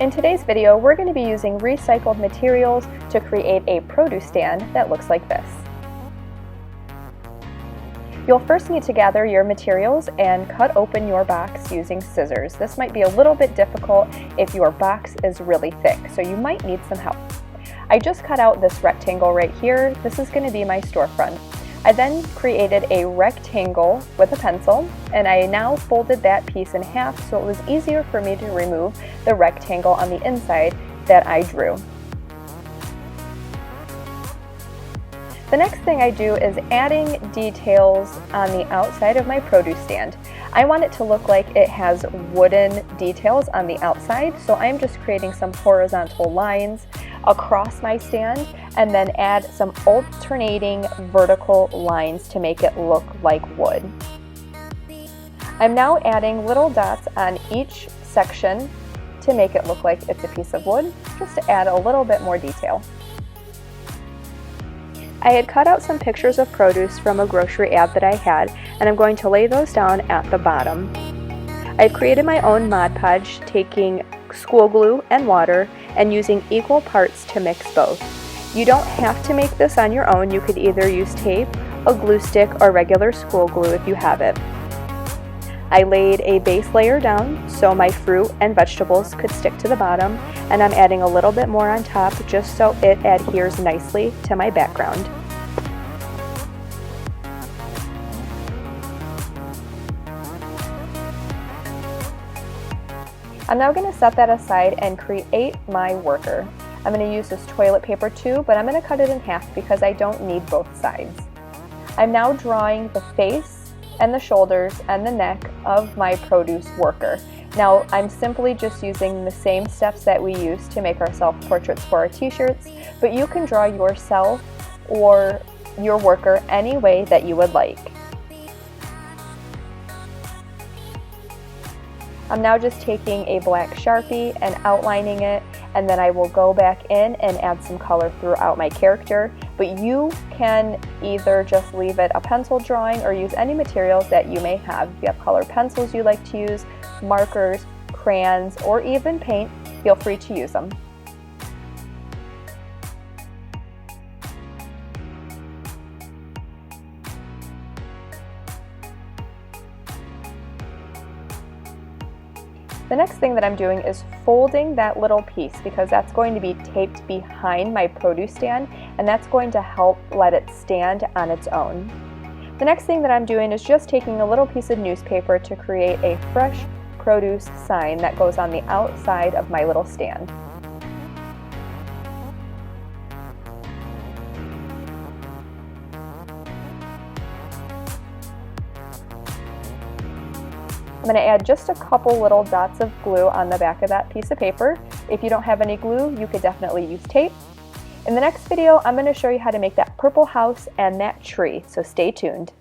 In today's video, we're going to be using recycled materials to create a produce stand that looks like this. You'll first need to gather your materials and cut open your box using scissors. This might be a little bit difficult if your box is really thick, so you might need some help. I just cut out this rectangle right here. This is going to be my storefront. I then created a rectangle with a pencil, and I now folded that piece in half so it was easier for me to remove the rectangle on the inside that I drew. The next thing I do is adding details on the outside of my produce stand. I want it to look like it has wooden details on the outside, so I'm just creating some horizontal lines across my stand and then add some alternating vertical lines to make it look like wood. I'm now adding little dots on each section to make it look like it's a piece of wood, just to add a little bit more detail. I had cut out some pictures of produce from a grocery ad that I had, and I'm going to lay those down at the bottom. I've created my own Mod Podge, taking school glue and water and using equal parts to mix both. You don't have to make this on your own. You could either use tape, a glue stick, or regular school glue if you have it. I laid a base layer down so my fruit and vegetables could stick to the bottom, and I'm adding a little bit more on top just so it adheres nicely to my background. I'm now going to set that aside and create my worker. I'm going to use this toilet paper too, but I'm going to cut it in half because I don't need both sides. I'm now drawing the face and the shoulders and the neck of my produce worker. Now I'm simply just using the same steps that we use to make our self-portraits for our t-shirts, but you can draw yourself or your worker any way that you would like. I'm now just taking a black Sharpie and outlining it, and then I will go back in and add some color throughout my character, but you can either just leave it a pencil drawing or use any materials that you may have. If you have colored pencils you like to use, markers, crayons, or even paint, feel free to use them. The next thing that I'm doing is folding that little piece because that's going to be taped behind my produce stand, and that's going to help let it stand on its own. The next thing that I'm doing is just taking a little piece of newspaper to create a fresh produce sign that goes on the outside of my little stand. I'm going to add just a couple little dots of glue on the back of that piece of paper. If you don't have any glue, you could definitely use tape. In the next video, I'm going to show you how to make that purple house and that tree, so stay tuned.